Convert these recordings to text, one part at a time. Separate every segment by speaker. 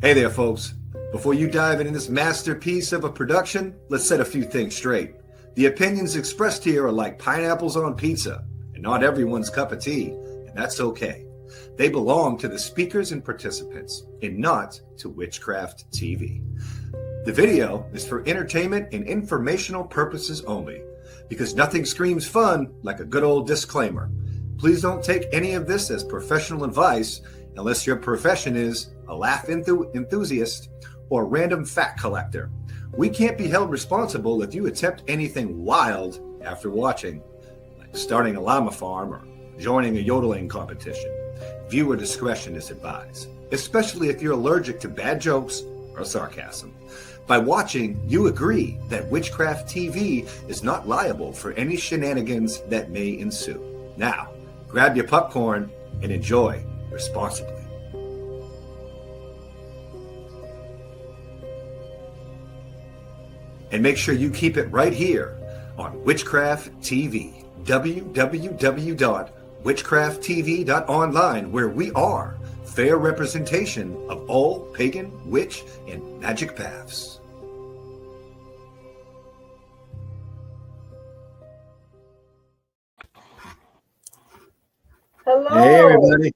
Speaker 1: Hey there, folks. Before you dive into this masterpiece of a production, let's set a few things straight. The opinions expressed here are like pineapples on pizza, and not everyone's cup of tea, and that's okay. They belong to the speakers and participants, and not to Witchcraft TV. The video is for entertainment and informational purposes only, because nothing screams fun like a good old disclaimer. Please don't take any of this as professional advice unless your profession is a laugh enthusiast or random fact collector. We can't be held responsible if you attempt anything wild after watching, like starting a llama farm or joining a yodeling competition. Viewer discretion is advised, especially if you're allergic to bad jokes or sarcasm. By watching, you agree that Witchcraft TV is not liable for any shenanigans that may ensue. Now, grab your popcorn and enjoy responsibly. And make sure you keep it right here on Witchcraft TV, www.witchcrafttv.online, where we are fair representation of all pagan, witch, and magic paths.
Speaker 2: Hello.
Speaker 1: Hey, everybody.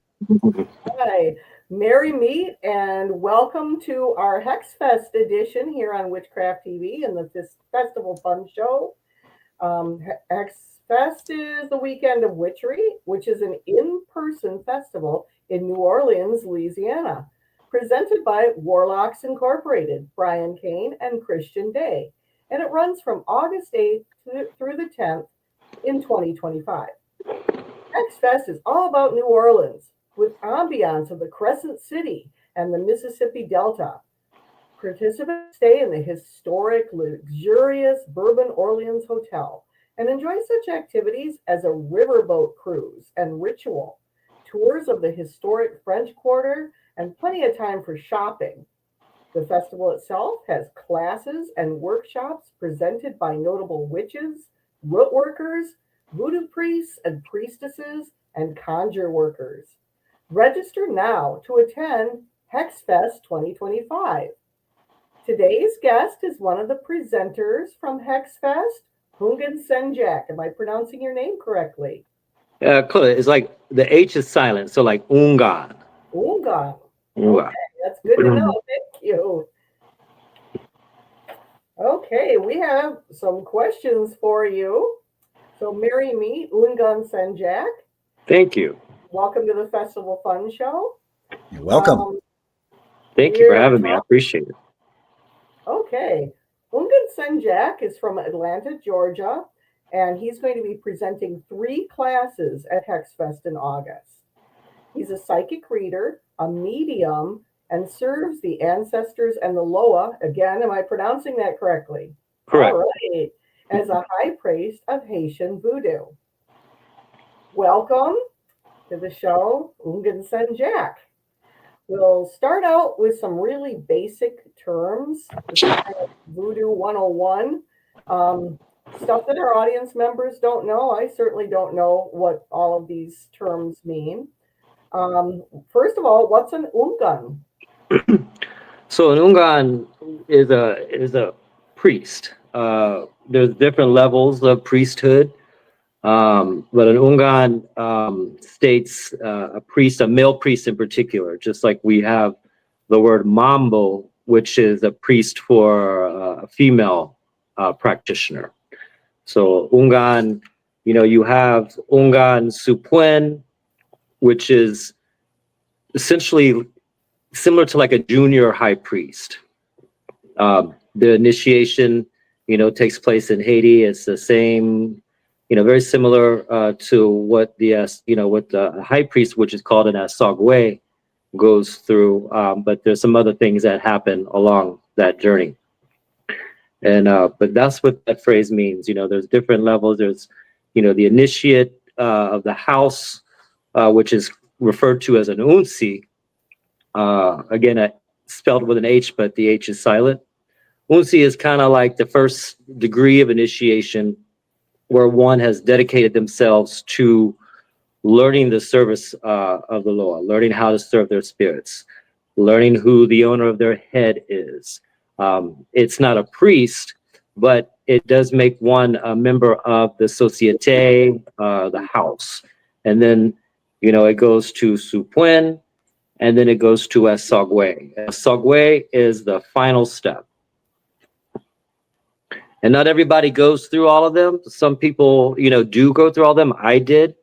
Speaker 2: Hi. Merry meet and welcome to our Hex Fest edition here on Witchcraft TV and the Festival Fun Show. Hex Fest is the weekend of witchery, which is an in-person festival in New Orleans, Louisiana, presented by Warlocks Incorporated, Brian Kane and Christian Day, and it runs from August 8th through the 10th in 2025. Hex Fest is all about New Orleans, with ambiance of the Crescent City and the Mississippi Delta. Participants stay in the historic, luxurious Bourbon Orleans Hotel and enjoy such activities as a riverboat cruise and ritual, tours of the historic French Quarter, and plenty of time for shopping. The festival itself has classes and workshops presented by notable witches, root workers, voodoo priests and priestesses, and conjure workers. Register now to attend Hex Fest 2025. Today's guest is one of the presenters from Hex Fest, Houngan Sen Jak. Am I pronouncing your name correctly?
Speaker 3: It's like the H is silent, so like Houngan.
Speaker 2: Houngan. Okay, that's good to know. Thank you. Okay, we have some questions for you. So marry me, Houngan Sen Jak.
Speaker 3: Thank you.
Speaker 2: Welcome to the Festival Fun Show.
Speaker 1: You're welcome.
Speaker 3: Thank you for having me. I appreciate it.
Speaker 2: Okay. Houngan Sen Jak is from Atlanta, Georgia, and he's going to be presenting 3 classes at Hex Fest in August. He's a psychic reader, a medium, and serves the ancestors and the Loa. Again, am I pronouncing that correctly?
Speaker 3: Correct.
Speaker 2: All right. As a high priest of Haitian Vodou. Welcome to the show, Houngan Sen Jak. We'll start out with some really basic terms, Voodoo 101, stuff that our audience members don't know. I certainly don't know what all of these terms mean. First of all, what's an Houngan?
Speaker 3: So an Houngan is a priest. There's different levels of priesthood, but an Houngan states a priest, a male priest in particular, just like we have the word mambo, which is a priest for a female practitioner. So Houngan, you have Houngan Supuen, which is essentially similar to like a junior high priest. The initiation takes place in Haiti. It's the same, very similar to what the high priest, which is called an Assogwe, goes through. But there's some other things that happen along that journey. And but that's what that phrase means. There's different levels. There's, the initiate of the house, which is referred to as an unsi. Again, spelled with an H, but the H is silent. Unsi is kind of like the first degree of initiation where one has dedicated themselves to learning the service of the Loa, learning how to serve their spirits. learning who the owner of their head is. It's not a priest, but it does make one a member of the societe, the house. And then, it goes to Supuen, and then it goes to Assogwe. Assogwe is the final step. And not everybody goes through all of them. Some people, do go through all of them. I did.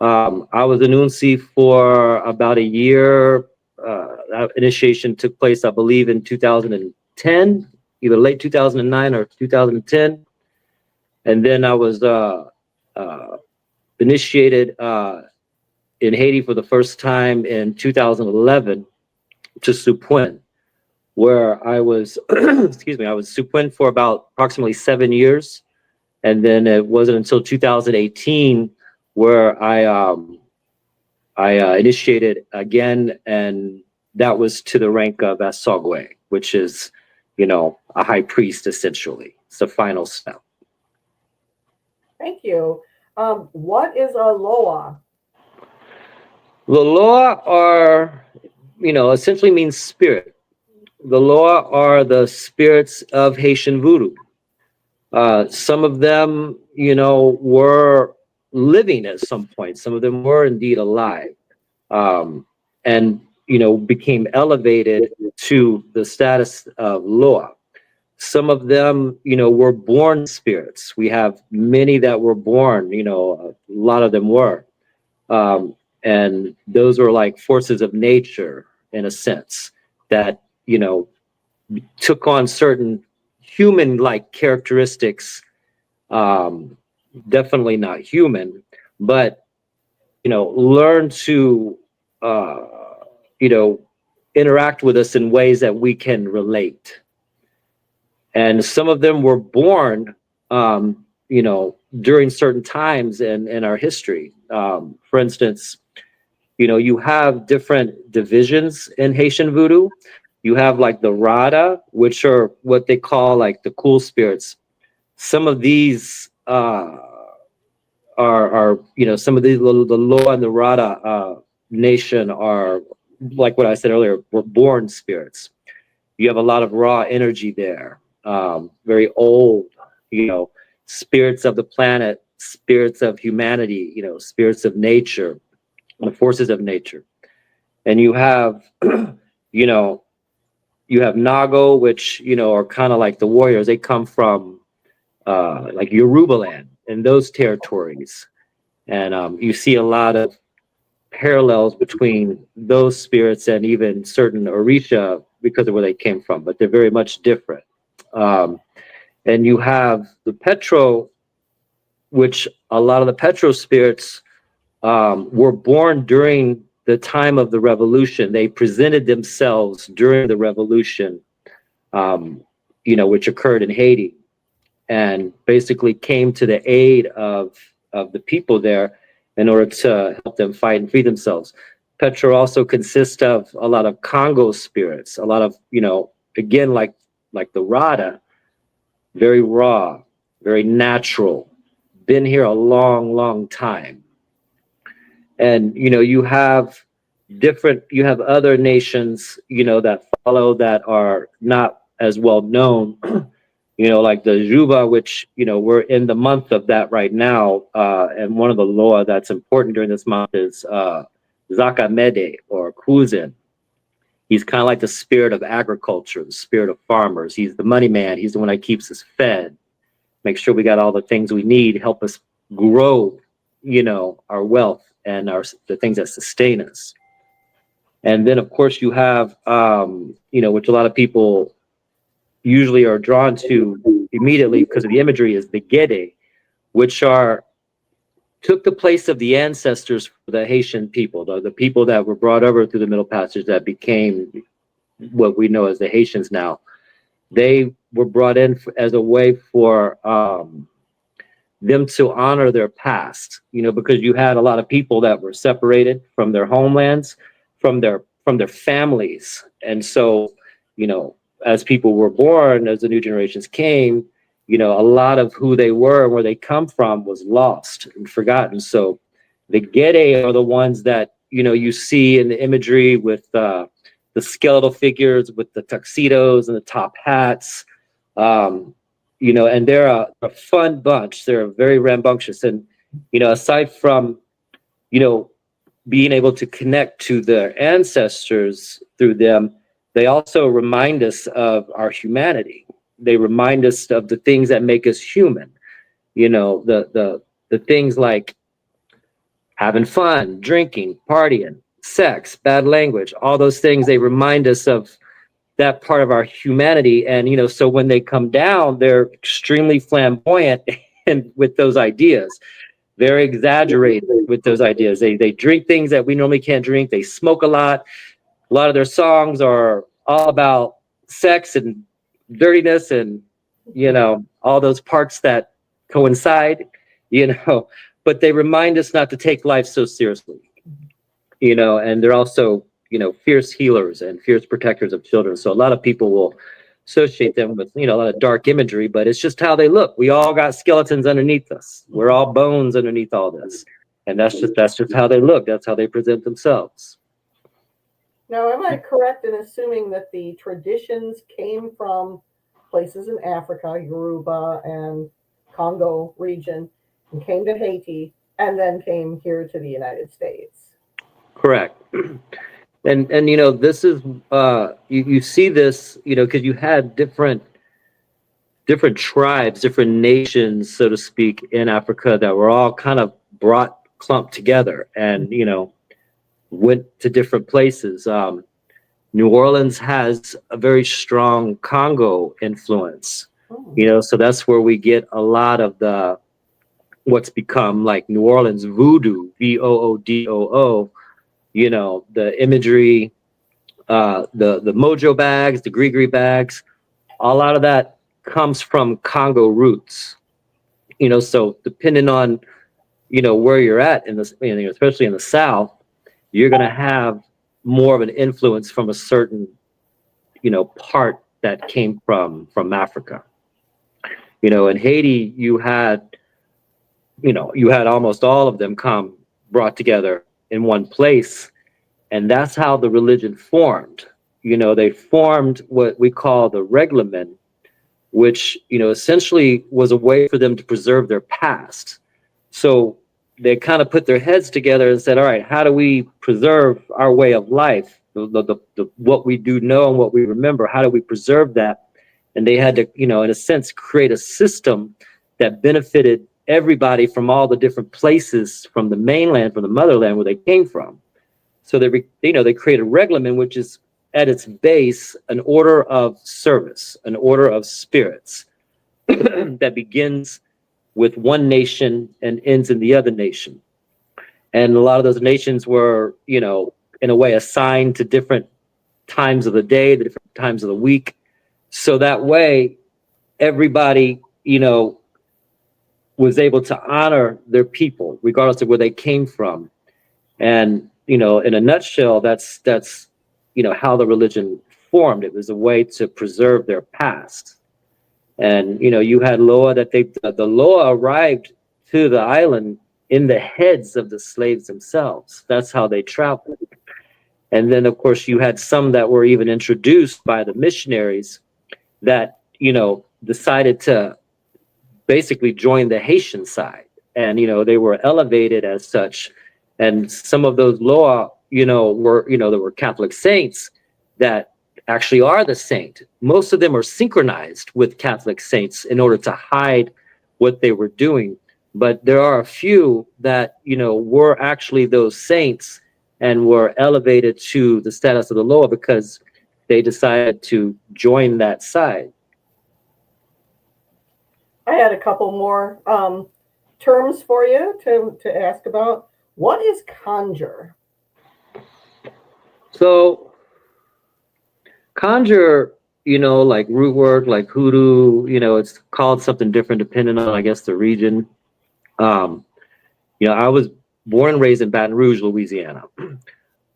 Speaker 3: I was a nunci for about a year. That initiation took place, I believe, in 2010, either late 2009 or 2010. And then I was initiated in Haiti for the first time in 2011 to Supuen, where I was, excuse me, I was Supuen for about approximately 7 years. And then it wasn't until 2018 where I initiated again, and that was to the rank of Assogwe, which is, a high priest, essentially. It's the final step.
Speaker 2: Thank you. What is a loa?
Speaker 3: The loa are, essentially means spirit. The loa are the spirits of Haitian Vodou. Some of them, were living at some point. Some of them were indeed alive, and became elevated to the status of loa. Some of them, were born spirits. We have many that were born. A lot of them were, and those were like forces of nature in a sense that took on certain human-like characteristics. Definitely not human, but learn to interact with us in ways that we can relate. And some of them were born during certain times in our history. For instance, you have different divisions in Haitian Vodou. You have like the Rada, which are what they call like the cool spirits. Some of these are some of these, the Loa and the Rada nation are, like what I said earlier, were born spirits. You have a lot of raw energy there, very old, spirits of the planet, spirits of humanity, spirits of nature, the forces of nature. And you have, you have Nago, which, are kind of like the warriors. They come from like Yoruba land and those territories. And you see a lot of parallels between those spirits and even certain Orisha because of where they came from, but they're very much different. And you have the Petro, which a lot of the Petro spirits were born during the time of the revolution. They presented themselves during the revolution, which occurred in Haiti, and basically came to the aid of the people there in order to help them fight and free themselves. Petro also consists of a lot of Congo spirits, a lot of, again, like the Rada, very raw, very natural, been here a long, long time. And, you have other nations, that follow that are not as well known, like the Juba, which, we're in the month of that right now. And one of the Loa that's important during this month is Zakamede or Kuzin. He's kind of like the spirit of agriculture, the spirit of farmers. He's the money man. He's the one that keeps us fed, make sure we got all the things we need, help us grow, our wealth and the things that sustain us. And then, of course, you have, which a lot of people usually are drawn to immediately because of the imagery, is the Gede, which took the place of the ancestors for the Haitian people, the people that were brought over through the Middle Passage that became what we know as the Haitians now. They were brought in as a way for them to honor their past, because you had a lot of people that were separated from their homelands, from their families. And so, as people were born, as the new generations came, a lot of who they were and where they come from was lost and forgotten. So the Gede are the ones that, you see in the imagery with, the skeletal figures with the tuxedos and the top hats. You know, and they're a fun bunch. They're very rambunctious. And, you know, aside from, you know, being able to connect to their ancestors through them, they also remind us of our humanity. They remind us of the things that make us human. You know, the things like having fun, drinking, partying, sex, bad language, all those things. They remind us of that part of our humanity. And, you know, so when they come down, they're extremely flamboyant and with those ideas, very exaggerated with those ideas. They drink things that we normally can't drink. They smoke a lot. A lot of their songs are all about sex and dirtiness and, you know, all those parts that coincide, you know, but they remind us not to take life so seriously, you know, and they're also, you know, fierce healers and fierce protectors of children. So a lot of people will associate them with, you know, a lot of dark imagery, but it's just how they look. We all got skeletons underneath us. We're all bones underneath all this. And that's just how they look. That's how they present themselves.
Speaker 2: Now, am I correct in assuming that the traditions came from places in Africa, Yoruba and Congo region, and came to Haiti, and then came here to the United States?
Speaker 3: Correct. And you know, this is you see this, you know, because you had different tribes, different nations, so to speak, in Africa that were all kind of clumped together, and you know, went to different places. New Orleans has a very strong Congo influence, you know, so that's where we get a lot of the what's become like New Orleans voodoo, Voodoo. You know, the imagery, the mojo bags, the gree bags, a lot of that comes from Congo roots. You know, so depending on, you know, where you're at in this, you know, especially in the South, you're going to have more of an influence from a certain, you know, part that came from Africa. You know, in Haiti, you had almost all of them brought together in one place, and that's how the religion formed. You know, they formed what we call the reglement, which, you know, essentially was a way for them to preserve their past. So they kind of put their heads together and said, all right, how do we preserve our way of life, the what we do know and what we remember, how do we preserve that? And they had to, you know, in a sense, create a system that benefited everybody from all the different places, from the mainland, from the motherland where they came from. So they create a reglement, which is at its base an order of service, an order of spirits that begins with one nation and ends in the other nation. And a lot of those nations were, you know, in a way assigned to different times of the day, the different times of the week. So that way, everybody, you know, was able to honor their people, regardless of where they came from. And, you know, in a nutshell, that's, you know, how the religion formed. It was a way to preserve their past. And, you know, you had Loa the Loa arrived to the island in the heads of the slaves themselves. That's how they traveled. And then, of course, you had some that were even introduced by the missionaries that, you know, decided to basically join the Haitian side. And, you know, they were elevated as such. And some of those Loa, you know, there were Catholic saints that actually are the saint. Most of them are synchronized with Catholic saints in order to hide what they were doing. But there are a few that, you know, were actually those saints and were elevated to the status of the Loa because they decided to join that side.
Speaker 2: I had a couple more terms for you to ask about. What is conjure?
Speaker 3: So conjure, you know, like root word, like hoodoo, you know, it's called something different depending on, I guess, the region. You know, I was born and raised in Baton Rouge, Louisiana.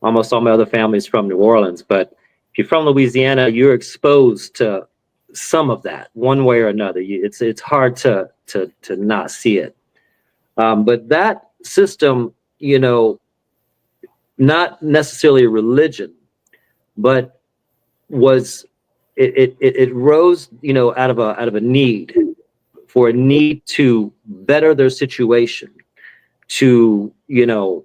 Speaker 3: Almost all my other family's from New Orleans, but if you're from Louisiana, you're exposed to some of that one way or another. It's hard to not see it. But that system, you know, not necessarily a religion, but it rose, you know, out of a need, for a need to better their situation, to, you know,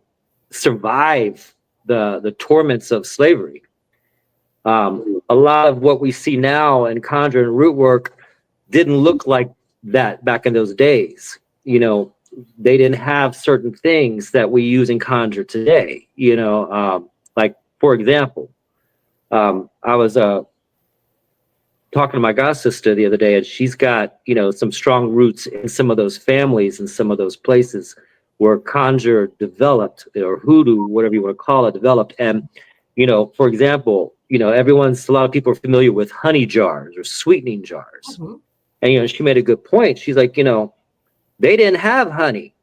Speaker 3: survive the torments of slavery. A lot of what we see now in conjure and root work didn't look like that back in those days. You know, they didn't have certain things that we use in conjure today. You know, like, for example, I was talking to my god sister the other day, and she's got, you know, some strong roots in some of those families and some of those places where conjure developed, or hoodoo, whatever you want to call it, developed. And, you know, for example, you know, a lot of people are familiar with honey jars or sweetening jars. Mm-hmm. And, you know, she made a good point. She's like, you know, they didn't have honey.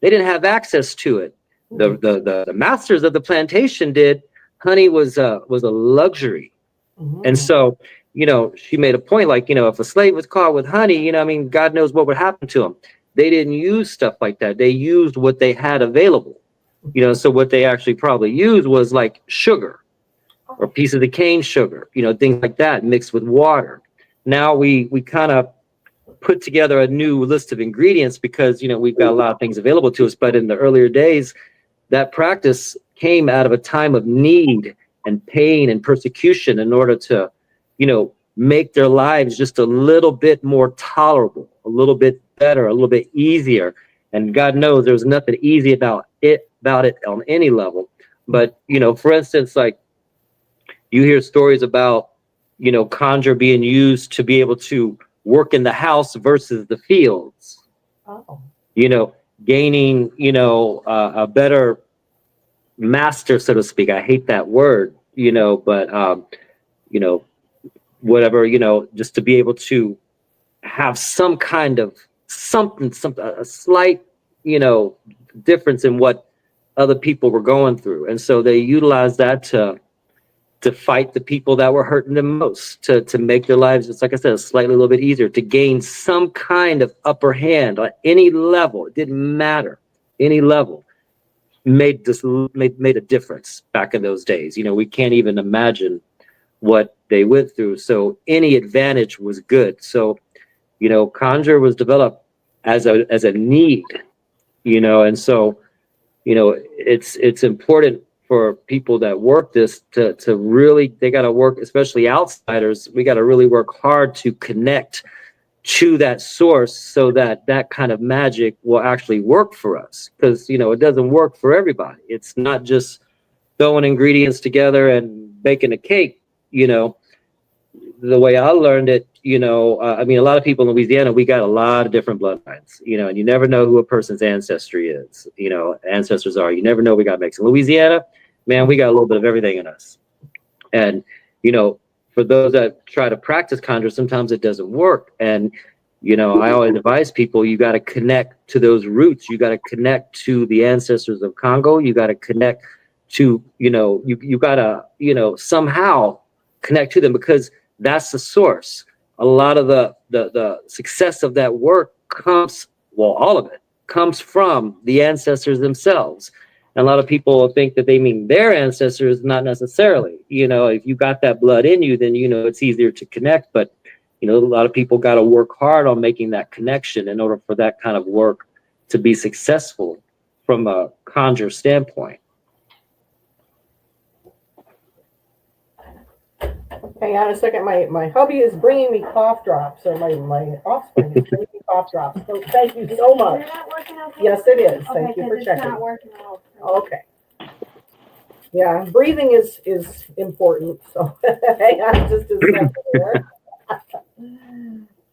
Speaker 3: They didn't have access to it. The masters of the plantation did. Honey was a luxury. Mm-hmm. And so, you know, she made a point, like, you know, if a slave was caught with honey, you know, I mean, God knows what would happen to him. They didn't use stuff like that. They used what they had available. You know, so what they actually probably used was like sugar or pieces of cane sugar, you know, things like that mixed with water. Now we kind of put together a new list of ingredients because, you know, we've got a lot of things available to us. But in the earlier days, that practice came out of a time of need and pain and persecution in order to, you know, make their lives just a little bit more tolerable, a little bit better, a little bit easier. And God knows there's nothing easy about it on any level. But, you know, for instance, like, you hear stories about, you know, conjure being used to be able to work in the house versus the fields. Oh. You know, gaining, you know, a better master, so to speak. I hate that word, you know, but, you know, whatever, you know, just to be able to have some kind of a slight, you know, difference in what other people were going through. And so they utilized that to fight the people that were hurting them most, to make their lives, just like I said, slightly a little bit easier, to gain some kind of upper hand on any level. It didn't matter. Any level made a difference back in those days. You know, we can't even imagine what they went through. So any advantage was good. So, you know, conjure was developed as a need, you know, and so, you know, it's important for people that work this to really, they got to work, especially outsiders. We got to really work hard to connect to that source so that that kind of magic will actually work for us. Because, you know, it doesn't work for everybody. It's not just throwing ingredients together and baking a cake, you know. The way I learned it, you know, I mean, a lot of people in Louisiana, we got a lot of different bloodlines, you know, and you never know who a person's ancestry is, you know, ancestors are. You never know. We got Mexican. Louisiana, man, we got a little bit of everything in us. And, you know, for those that try to practice conjure, sometimes it doesn't work. And, you know, I always advise people, you got to connect to those roots. You got to connect to the ancestors of Congo. You got to connect to, you know, you got to, you know, somehow connect to them, because that's the source. A lot of the success of that work comes, well, all of it comes from the ancestors themselves. And a lot of people think that they mean their ancestors, not necessarily. You know, if you got that blood in you, then, you know, it's easier to connect. But, you know, a lot of people got to work hard on making that connection in order for that kind of work to be successful from a conjure standpoint.
Speaker 2: Hang on a second. My hubby is bringing me cough drops, or my offspring is bringing me cough drops. So thank you so much.
Speaker 4: Is that working okay?
Speaker 2: Yes, it is.
Speaker 4: Okay,
Speaker 2: Thank you for checking.
Speaker 4: It's not working out.
Speaker 2: Okay. Yeah, breathing is important. So hang on just a second here.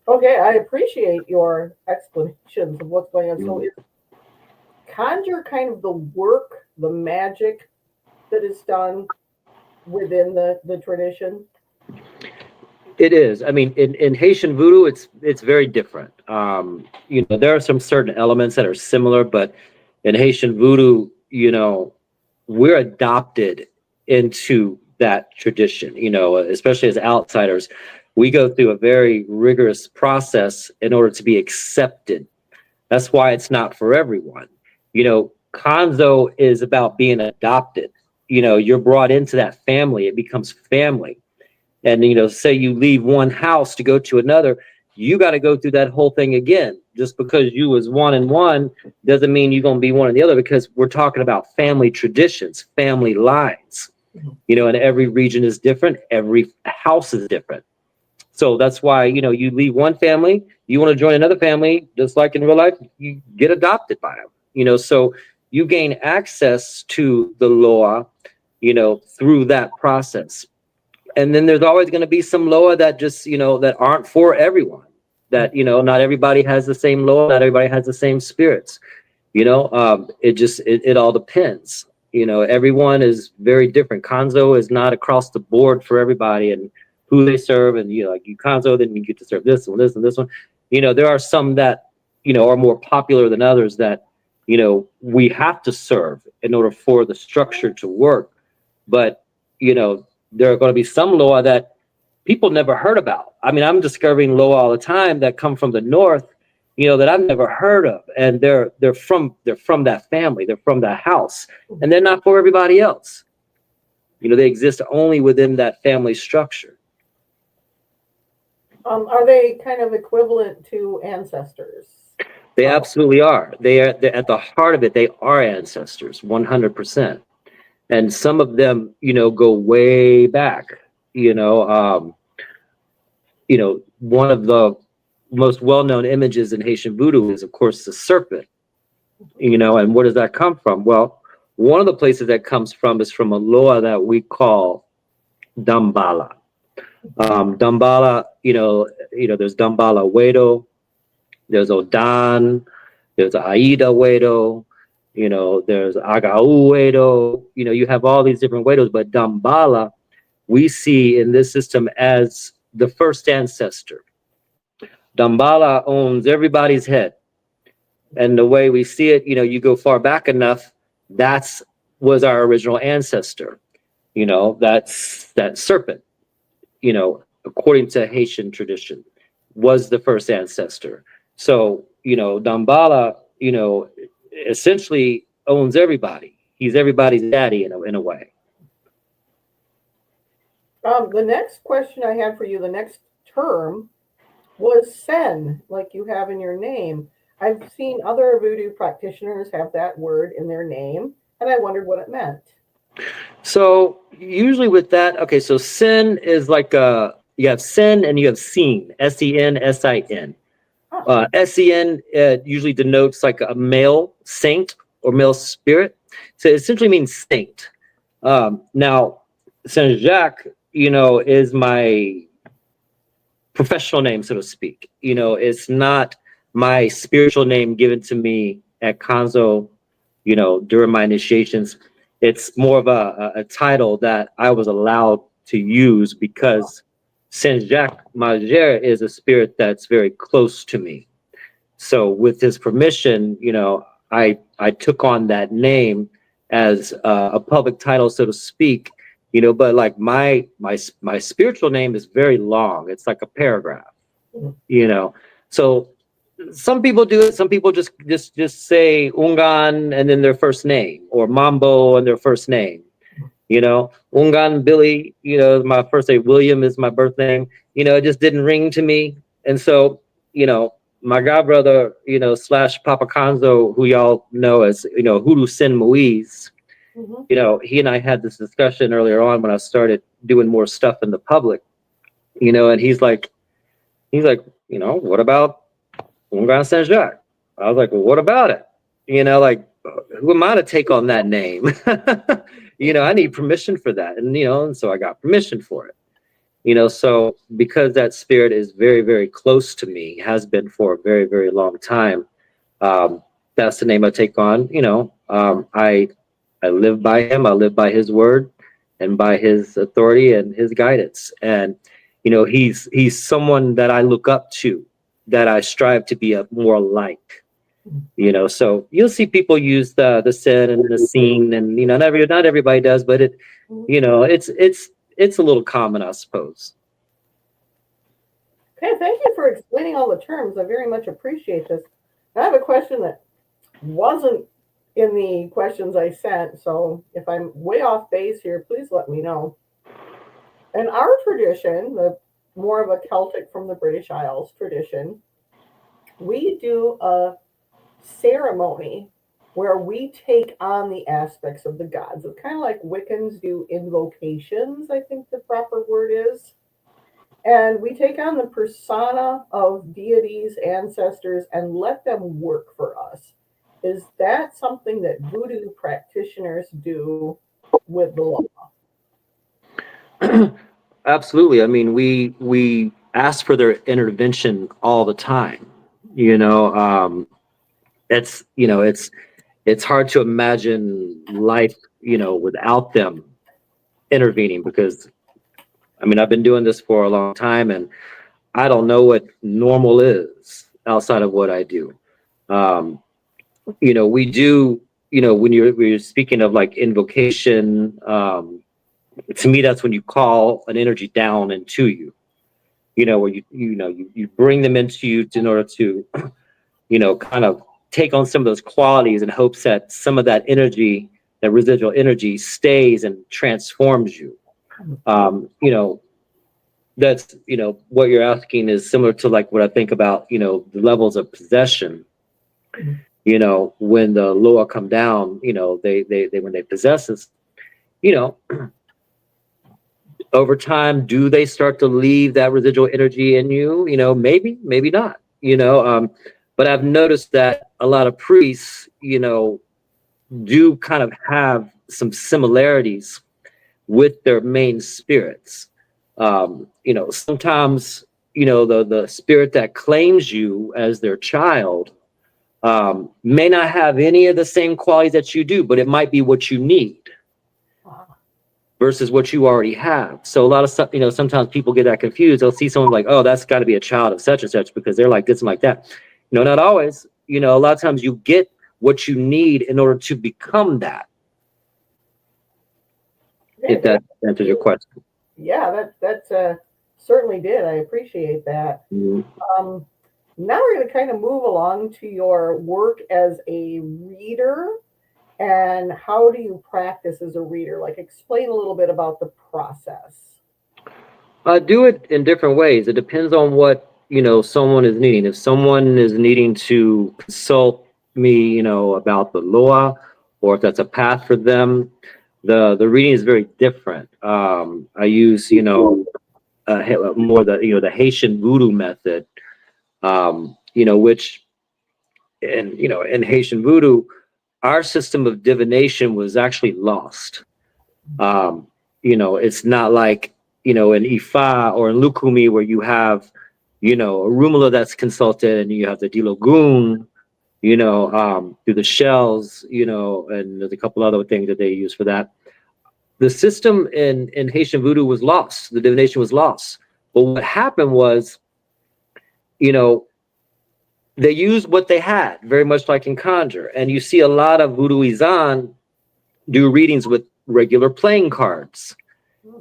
Speaker 2: Okay, I appreciate your explanations of what's going on. So is conjure kind of the work, the magic that is done within the tradition?
Speaker 3: It is. I mean, in Haitian Vodou, it's very different. You know, there are some certain elements that are similar, but in Haitian Vodou, you know, we're adopted into that tradition, you know, especially as outsiders. We go through a very rigorous process in order to be accepted. That's why it's not for everyone. You know, Kanzo is about being adopted. you're brought into that family. It becomes family. And, say you leave one house to go to another, you got to go through that whole thing again. Just because you was one and one doesn't mean you're going to be one and the other, because we're talking about family traditions, family lines, and every region is different. Every house is different. So that's why, you leave one family, you want to join another family, just like in real life, you get adopted by them, so you gain access to the Loa, through that process. And then there's always going to be some Loa that just, that aren't for everyone, that, not everybody has the same Loa, not everybody has the same spirits, it all depends. Everyone is very different. Kanzo is not across the board for everybody, and who they serve, and like you Kanzo, then you get to serve this one, this and this one. There are some that are more popular than others that we have to serve in order for the structure to work. But there are going to be some Loa that people never heard about. I mean, I'm discovering Loa all the time that come from the north, that I've never heard of, and they're from that family, they're from that house, and they're not for everybody else. They exist only within that family structure.
Speaker 2: Are they kind of equivalent to ancestors?
Speaker 3: They absolutely are. They're at the heart of it. They are ancestors, 100%. And some of them, go way back. One of the most well-known images in Haitian Vodou is, of course, the serpent. And where does that come from? Well, one of the places that comes from is from a Loa that we call Dambala. Dambala, there's Dambala Wedo, there's Odan, there's Aida Wedo, there's Agau Wedo, you have all these different Wedos, but Dambala we see in this system as the first ancestor. Dambala owns everybody's head. And the way we see it, you go far back enough, was our original ancestor. That's that serpent. According to Haitian tradition, was the first ancestor. So, Dambala, essentially owns everybody. He's everybody's daddy in a way.
Speaker 2: The next question I had for you, the next term, was Sen, like you have in your name. I've seen other voodoo practitioners have that word in their name, and I wondered what it meant.
Speaker 3: So usually with that, okay, so Sen is like you have Sen and you have Sin, S-E-N, S-I-N. S-E-N usually denotes like a male saint or male spirit. So it essentially means saint. Now, Sen Jak, is my professional name, so to speak. It's not my spiritual name given to me at Kanzo, during my initiations. It's more of a title that I was allowed to use because Sen Jak Majer is a spirit that's very close to me. So with his permission, I took on that name as a public title, so to speak, but like my spiritual name is very long. It's like a paragraph, So some people do it. Some people just say Houngan and then their first name, or Mambo and their first name. Houngan Billy, my first name. William is my birth name. It just didn't ring to me. And so, my godbrother, / Papa Kanzo, who y'all know as, Hoodoo Sin Moise, he and I had this discussion earlier on when I started doing more stuff in the public, and he's like, what about Houngan Sen Jak? I was like, well, what about it? Who am I to take on that name? I need permission for that. And so I got permission for it. So because that spirit is very, very close to me, has been for a very, very long time, that's the name I take on. I live by him. I live by his word and by his authority and his guidance. And, he's someone that I look up to, that I strive to be more like. So you'll see people use the Sen and the Sin, and not everybody does, but it's a little common, I suppose.
Speaker 2: Okay, thank you for explaining all the terms. I very much appreciate this. I have a question that wasn't in the questions I sent. So if I'm way off base here, please let me know. In our tradition, the more of a Celtic from the British Isles tradition, we do a ceremony where we take on the aspects of the gods. It's kind of like Wiccans do invocations, I think the proper word is. And we take on the persona of deities, ancestors, and let them work for us. Is that something that voodoo practitioners do with the law?
Speaker 3: Absolutely. I mean, we ask for their intervention all the time. You know, it's it's hard to imagine life, without them intervening, because I mean, I've been doing this for a long time, and I don't know what normal is outside of what I do. Um, we do, when you're speaking of like invocation, to me, that's when you call an energy down into you, where you bring them into you in order to, kind of take on some of those qualities in hopes that some of that energy, that residual energy, stays and transforms you. That's, what you're asking is similar to like what I think about, the levels of possession. When the Loa come down, they when they possess us, you know, over time, do they start to leave that residual energy in you? Maybe, maybe not. But I've noticed that a lot of priests, do kind of have some similarities with their main spirits. Sometimes, the spirit that claims you as their child may not have any of the same qualities that you do, but it might be what you need versus what you already have. So a lot of stuff, sometimes people get that confused. They'll see someone like, oh, that's got to be a child of such and such because they're like this and like that. Not always. A lot of times you get what you need in order to become that. If that answers your question.
Speaker 2: Yeah, that certainly did. I appreciate that.
Speaker 3: Mm-hmm.
Speaker 2: Now we're going to kind of move along to your work as a reader. And how do you practice as a reader? Like, explain a little bit about the process.
Speaker 3: I do it in different ways. It depends on what, someone is needing. If someone is needing to consult me, about the Loa, or if that's a path for them, the reading is very different. I use, more the Haitian Vodou method, which, in Haitian Vodou, our system of divination was actually lost. It's not like, in Ifa or in Lukumi where you have, a Rumula that's consulted and you have the Dilogun, through the shells, and there's a couple other things that they use for that. The system in Haitian Vodou was lost. The divination was lost. But what happened was, they used what they had, very much like in Conjure. And you see a lot of Voodooizan do readings with regular playing cards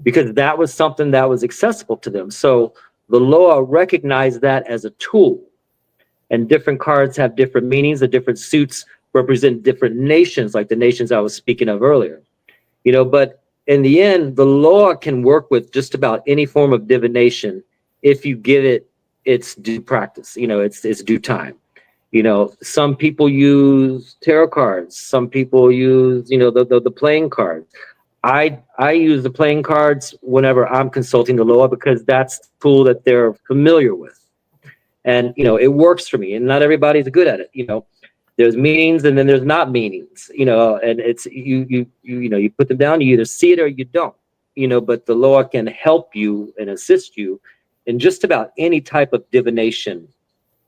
Speaker 3: because that was something that was accessible to them. So the Loa recognized that as a tool. And different cards have different meanings. The different suits represent different nations, like the nations I was speaking of earlier. But in the end, the Loa can work with just about any form of divination if you give it its due practice, it's due time. Some people use tarot cards, some people use, the playing cards. I use the playing cards whenever I'm consulting the Loa because that's the tool that they're familiar with. And, it works for me, and not everybody's good at it. There's meanings and then there's not meanings, and it's you put them down, you either see it or you don't, but the Loa can help you and assist you in just about any type of divination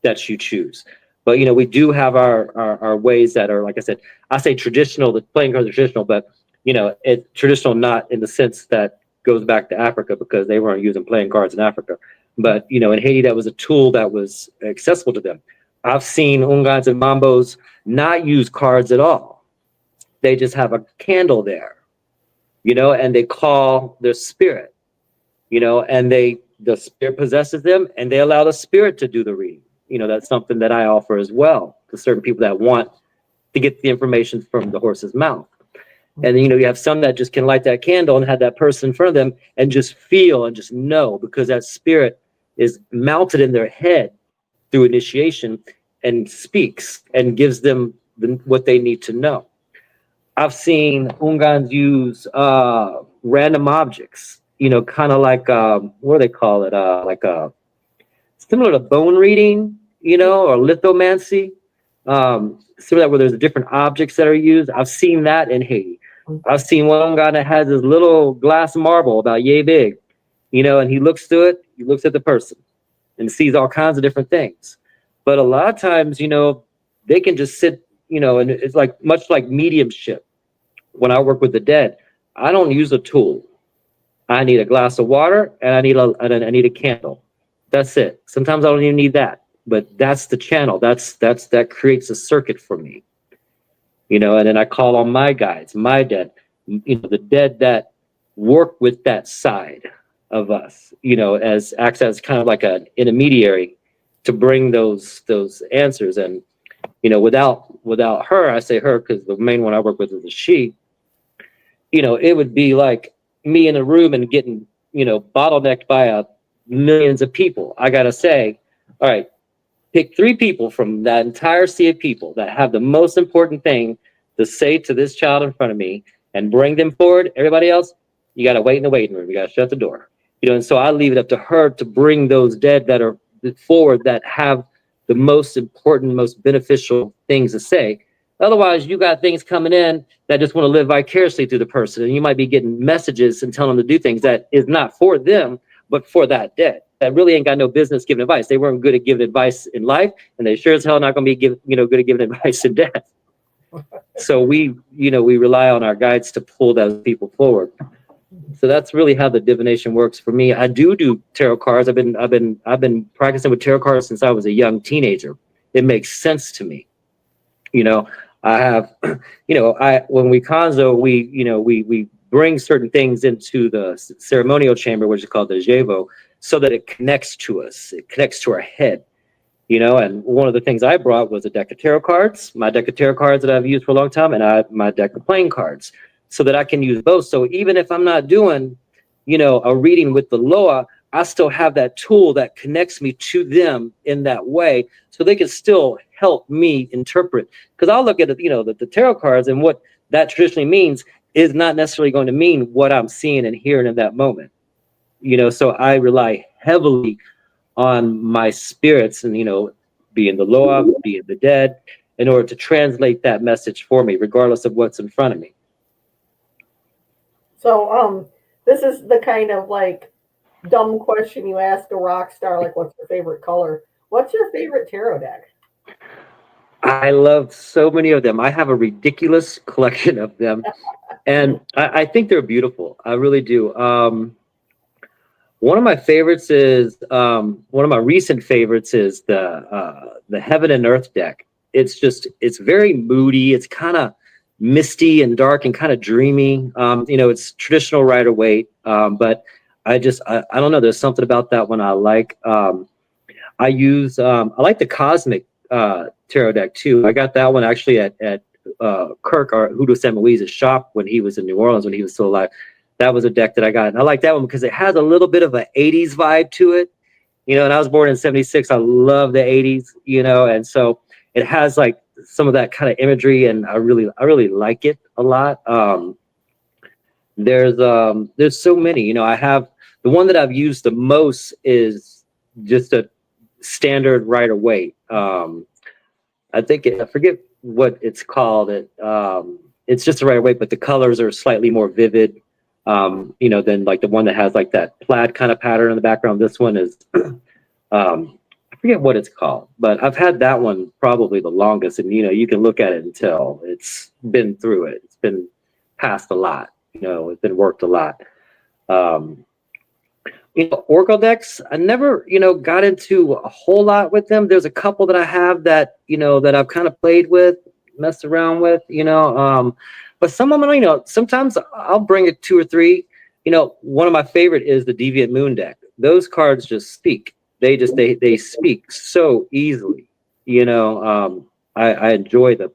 Speaker 3: that you choose. But, we do have our ways that are, like I said, I say traditional, the playing cards are traditional, but, it's traditional not in the sense that goes back to Africa because they weren't using playing cards in Africa. But, in Haiti, that was a tool that was accessible to them. I've seen Houngans and Mambos not use cards at all. They just have a candle there, and they call their spirit, and the spirit possesses them and they allow the spirit to do the reading. That's something that I offer as well to certain people that want, to get the information from the horse's mouth. And then, you have some that just can light that candle and have that person in front of them and just feel and just know, because that spirit is mounted in their head through initiation and speaks and gives them what they need to know. I've seen Ungans use random objects, kind of like, what do they call it? Like similar to bone reading, or lithomancy. Similar where there's different objects that are used. I've seen that in Haiti. I've seen one guy that has this little glass marble about yay big, and he looks to it, he looks at the person and sees all kinds of different things. But a lot of times, they can just sit, and it's like much like mediumship. When I work with the dead, I don't use a tool. I need a glass of water and I need a candle. That's it. Sometimes I don't even need that, but that's the channel. That creates a circuit for me. And then I call on my guides, my dead, the dead that work with that side of us, as acts as kind of like an intermediary to bring those answers. And, without her, I say her because the main one I work with is a she, it would be like me in a room and getting, bottlenecked by millions of people. I got to say, all right, pick 3 people from that entire sea of people that have the most important thing to say to this child in front of me and bring them forward. Everybody else, you got to wait in the waiting room. You got to shut the door. And so I leave it up to her to bring those dead that are forward that have the most important, most beneficial things to say. Otherwise, you got things coming in that just want to live vicariously through the person. And you might be getting messages and telling them to do things that is not for them, but for that dead. That really ain't got no business giving advice. They weren't good at giving advice in life, and they sure as hell not going to be good at giving advice in death. So we rely on our guides to pull those people forward. So that's really how the divination works for me. I do tarot cards. I've been practicing with tarot cards since I was a young teenager. It makes sense to me. I have, when we conzo, we bring certain things into the ceremonial chamber, which is called the jevo, so that it connects to us. It connects to our head, and one of the things I brought was a deck of tarot cards, my deck of tarot cards that I've used for a long time, and my deck of playing cards, so that I can use both. So even if I'm not doing, a reading with the Loa, I still have that tool that connects me to them in that way, so they can still help me interpret. Because I'll look at it, the tarot cards, and what that traditionally means is not necessarily going to mean what I'm seeing and hearing in that moment. So I rely heavily on my spirits and, being the Loa, being the dead, in order to translate that message for me, regardless of what's in front of me.
Speaker 2: So this is the kind of like dumb question you ask a rock star, like what's your favorite color? What's your favorite tarot deck?
Speaker 3: I love so many of them. I have a ridiculous collection of them, and I think they're beautiful. I really do. One of my favorites is one of my recent favorites is the Heaven and Earth deck. It's very moody. It's kind of misty and dark and kind of dreamy. It's traditional Rider-Waite, but I don't know. There's something about that one I like. I like the Cosmic tarot deck too. I got that one actually at Kirk, or Hoodoo St. Louise's shop when he was in New Orleans, when he was still alive. That was a deck that I got. And I like that one because it has a little bit of an 80s vibe to it. And I was born in 76. I love the 80s, and so it has like some of that kind of imagery, and I really like it a lot. There's so many, I have the one that I've used the most is just a standard Rider-Waite. I forget what it's called. It's just a Rider-Waite, but the colors are slightly more vivid, than like the one that has like that plaid kind of pattern in the background. This one is, I forget what it's called, but I've had that one probably the longest. And, you can look at it and tell it's been through it. It's been passed a lot, it's been worked a lot. Oracle decks, I never, got into a whole lot with them. There's a couple that I have that, that I've kind of played with, messed around with, but some of them, sometimes I'll bring it 2 or 3. One of my favorite is the Deviant Moon deck. Those cards just speak. They speak so easily. I enjoy the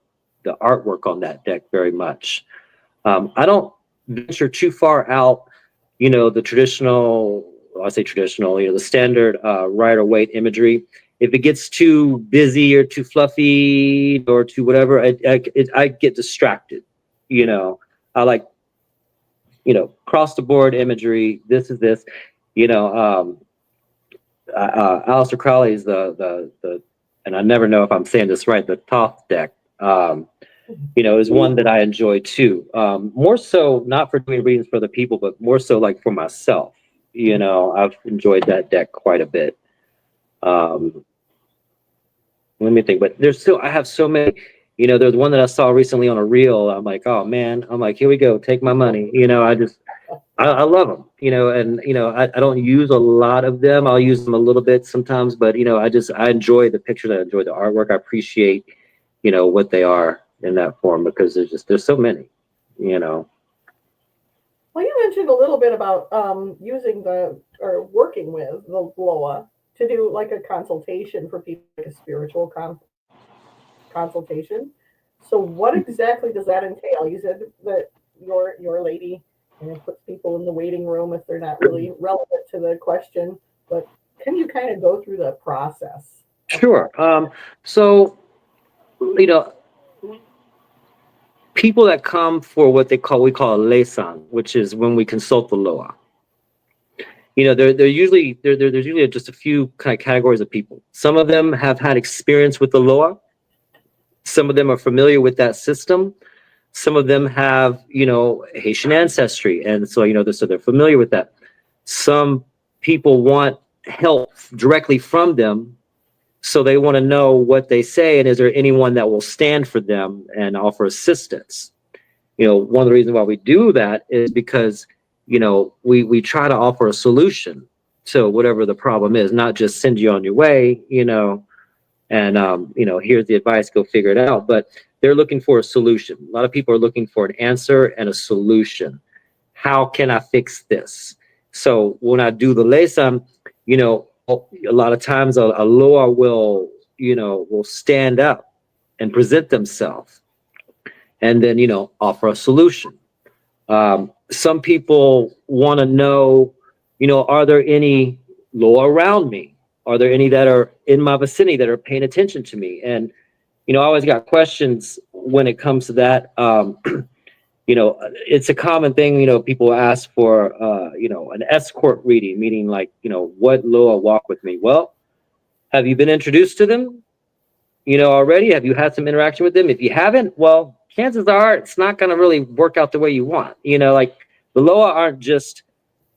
Speaker 3: the artwork on that deck very much. I don't venture too far out, the traditional, I say traditional, the standard Rider-Waite imagery. If it gets too busy or too fluffy or too whatever, I get distracted. I like, cross the board imagery. This is this, Aleister Crowley's the and I never know if I'm saying this right, the Thoth deck, is one that I enjoy too. More so not for doing readings for other people, but more so like for myself. I've enjoyed that deck quite a bit. Let me think, but I have so many. There's one that I saw recently on a reel. I'm like, oh man, here we go, take my money. I love them, and I don't use a lot of them. I'll use them a little bit sometimes, but I enjoy the pictures. I enjoy the artwork. I appreciate, what they are in that form, because there's so many,
Speaker 2: Well, you mentioned a little bit about using working with the Loa to do like a consultation for people, like a spiritual consultation. So what exactly does that entail? You said that your lady puts people in the waiting room if they're not really relevant to the question, but can you kind of go through the process?
Speaker 3: Sure. So, people that come for what we call a lesan, which is when we consult the Loa. There's usually just a few kind of categories of people. Some of them have had experience with the Loa. Some of them are familiar with that system. Some of them have, Haitian ancestry, and so they're familiar with that. Some people want help directly from them, so they want to know what they say, and is there anyone that will stand for them and offer assistance? One of the reasons why we do that is because we try to offer a solution to whatever the problem is, not just send you on your way, and here's the advice, go figure it out. But they're looking for a solution. A lot of people are looking for an answer and a solution. How can I fix this? So when I do the lesan, a lot of times a Loa will stand up and present themselves, and then offer a solution. Some people want to know, are there any Loa around me? Are there any that are in my vicinity that are paying attention to me? And, I always got questions when it comes to that. It's a common thing, people ask for, an escort reading, meaning like, what Loa walk with me? Well, have you been introduced to them, already? Have you had some interaction with them? If you haven't, well, chances are it's not going to really work out the way you want. Like the Loa aren't just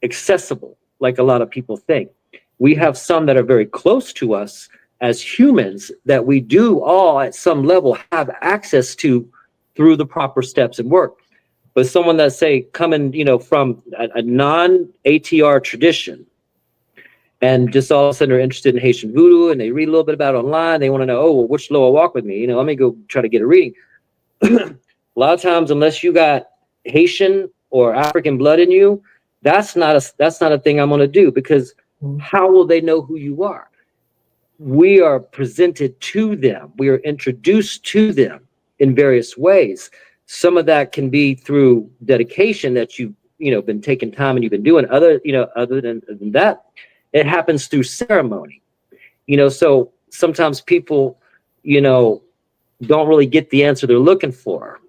Speaker 3: accessible like a lot of people think. We have some that are very close to us as humans that we do all at some level have access to through the proper steps and work. But someone that say coming, from a non-ATR tradition, and just all of a sudden are interested in Haitian Vodou, and they read a little bit about it online, they want to know, oh, well, which Loa walk with me? Let me go try to get a reading. A lot of times, unless you got Haitian or African blood in you, that's not a thing I'm going to do, because how will they know who you are? We are presented to them. We are introduced to them in various ways. Some of that can be through dedication that you've been taking time and you've been doing. Other than that, it happens through ceremony. So sometimes people, don't really get the answer they're looking for.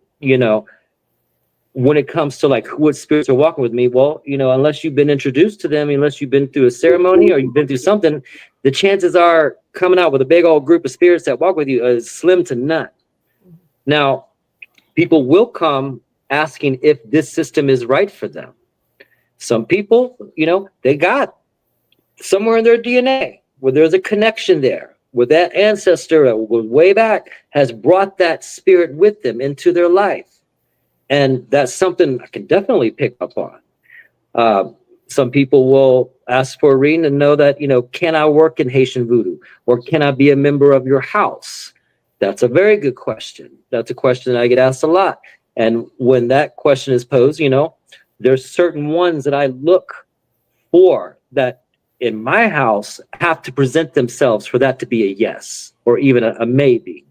Speaker 3: When it comes to like what spirits are walking with me, well, unless you've been introduced to them, unless you've been through a ceremony or you've been through something, the chances are coming out with a big old group of spirits that walk with you is slim to none. Now, people will come asking if this system is right for them. Some people, they got somewhere in their DNA where there's a connection there, where that ancestor that was way back has brought that spirit with them into their life. And that's something I can definitely pick up on. Some people will ask for a reading and know that, can I work in Haitian Vodou, or can I be a member of your house? That's a very good question. That's a question that I get asked a lot. And when that question is posed, there's certain ones that I look for that in my house have to present themselves for that to be a yes, or even a maybe.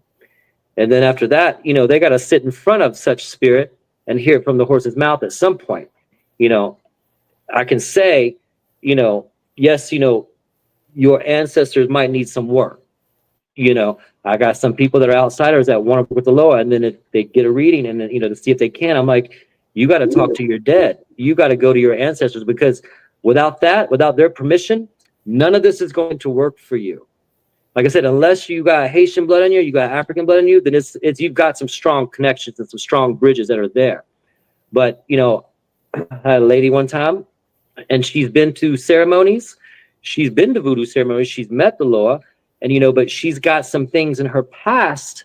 Speaker 3: And then after that, you know, they got to sit in front of such spirit and hear it from the horse's mouth at some point. You know, I can say, you know, yes, you know, your ancestors might need some work. You know, I got some people that are outsiders that want to work with the Loa, and then if they get a reading and then, you know, to see if they can, I'm like, you got to talk to your dead. You got to go to your ancestors, because without that, without their permission, none of this is going to work for you. Like I said, unless you got Haitian blood in you, you got African blood in you, then it's you've got some strong connections and some strong bridges that are there. But, you know, I had a lady one time, and she's been to ceremonies. She's been to voodoo ceremonies. She's met the Loa, and, you know, but she's got some things in her past,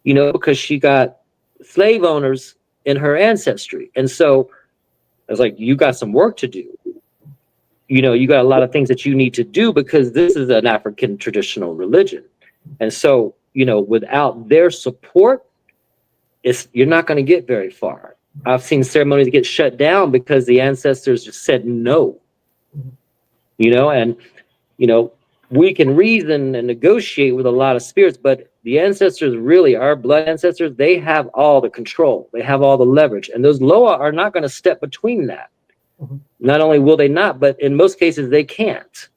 Speaker 3: you know, because she got slave owners in her ancestry. And so I was like, you got some work to do. You know, you got a lot of things that you need to do, because this is an African traditional religion. And so, you know, without their support, you're not going to get very far. I've seen ceremonies get shut down because the ancestors just said no. You know, and, you know, we can reason and negotiate with a lot of spirits, but the ancestors, really, our blood ancestors, they have all the control. They have all the leverage. And those Loa are not going to step between that. Not only will they not, but in most cases they can't.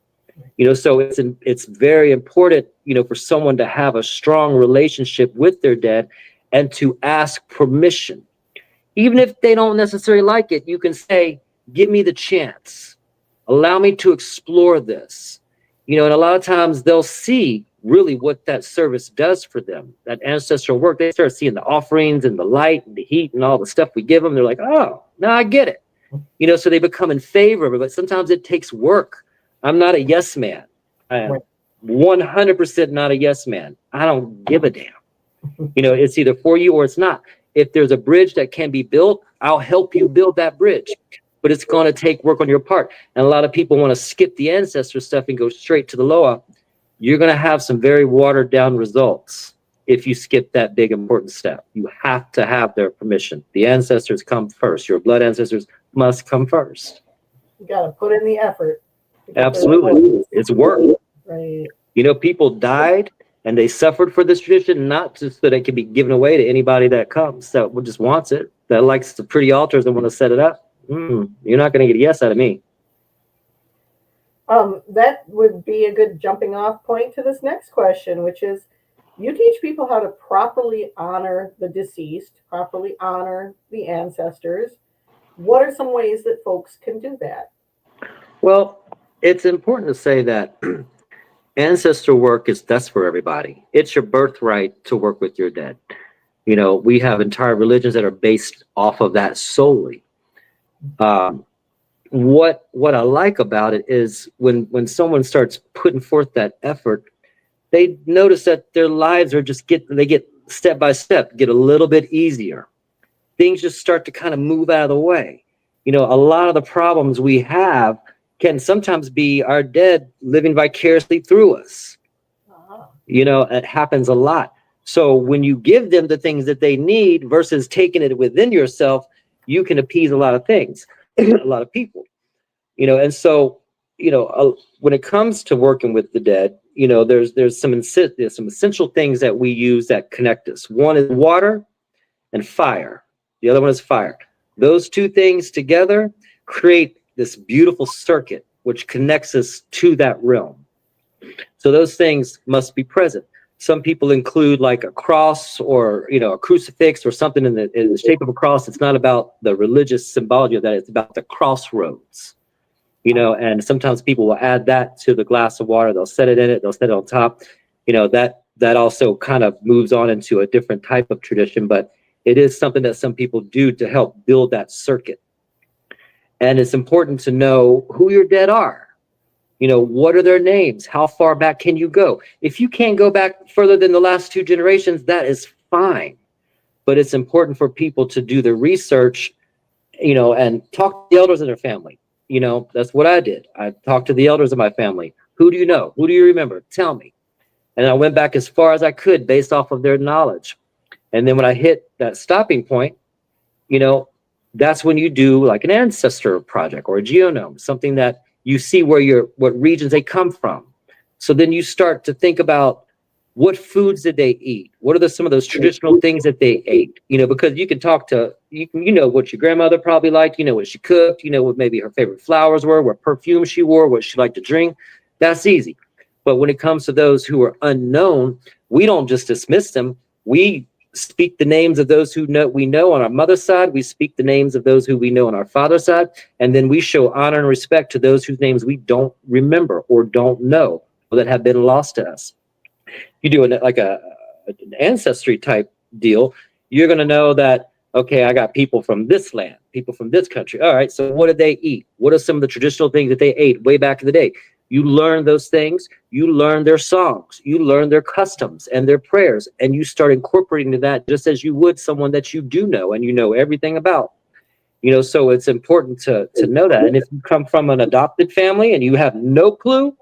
Speaker 3: You know, so it's very important, you know, for someone to have a strong relationship with their dead and to ask permission. Even if they don't necessarily like it, you can say, give me the chance. Allow me to explore this. You know, and a lot of times they'll see really what that service does for them, that ancestral work. They start seeing the offerings and the light and the heat and all the stuff we give them. They're like, oh, now I get it. You know, so they become in favor of it, but sometimes it takes work. I'm not a yes man. I am 100% not a yes man. I don't give a damn. You know, it's either for you or it's not. If there's a bridge that can be built, I'll help you build that bridge. But it's going to take work on your part. And a lot of people want to skip the ancestor stuff and go straight to the Loa. You're going to have some very watered down results if you skip that big important step. You have to have their permission. The ancestors come first. Your blood ancestors must come first.
Speaker 2: You got to put in the effort.
Speaker 3: Absolutely. It's work.
Speaker 2: Right.
Speaker 3: You know, people died and they suffered for this tradition, not just so they can be given away to anybody that comes, that just wants it, that likes the pretty altars and want to set it up. You're not going to get a yes out of me.
Speaker 2: That would be a good jumping off point to this next question, which is, you teach people how to properly honor the deceased, properly honor the ancestors. What are some ways that folks can do that?
Speaker 3: Well, it's important to say that ancestral work that's for everybody. It's your birthright to work with your dead. You know, we have entire religions that are based off of that solely. What I like about it is when someone starts putting forth that effort, they notice that their lives are they get step by step, get a little bit easier. Things just start to kind of move out of the way. You know, a lot of the problems we have can sometimes be our dead living vicariously through us. You know, it happens a lot. So when you give them the things that they need versus taking it within yourself, you can appease a lot of things, a lot of people. You know, and so, you know, when it comes to working with the dead, you know, there's some essential things that we use that connect us. One is water and fire. The other one is fire. Those two things together create this beautiful circuit which connects us to that realm. So those things must be present. Some people include like a cross or, you know, a crucifix or something in the shape of a cross. It's not about the religious symbology of that. It's about the crossroads, you know, and sometimes people will add that to the glass of water. They'll set it in it. They'll set it on top. You know, that also kind of moves on into a different type of tradition, but it is something that some people do to help build that circuit. And it's important to know who your dead are. You know, what are their names? How far back can you go? If you can't go back further than the last 2 generations, that is fine. But it's important for people to do the research, you know, and talk to the elders in their family. You know, that's what I did. I talked to the elders of my family. Who do you know? Who do you remember? Tell me. And I went back as far as I could based off of their knowledge. And then when I hit that stopping point, you know, that's when you do like an ancestor project or a geonome, something that you see what regions they come from. So then you start to think about what foods did they eat? What are some of those traditional things that they ate? You know, because you can talk to, you know what your grandmother probably liked, you know what she cooked, you know what maybe her favorite flowers were, what perfume she wore, what she liked to drink. That's easy. But when it comes to those who are unknown, we don't just dismiss them. We speak the names of those who we know on our mother's side. We speak the names of those who we know on our father's side. And then we show honor and respect to those whose names we don't remember or don't know or that have been lost to us. You do like an ancestry type deal, you're going to know that, okay, I got people from this land, people from this country. All right, so what did they eat? What are some of the traditional things that they ate way back in the day? You learn those things, you learn their songs, you learn their customs and their prayers, and you start incorporating to that just as you would someone that you do know and you know everything about. You know, so it's important to know that. And if you come from an adopted family and you have no clue,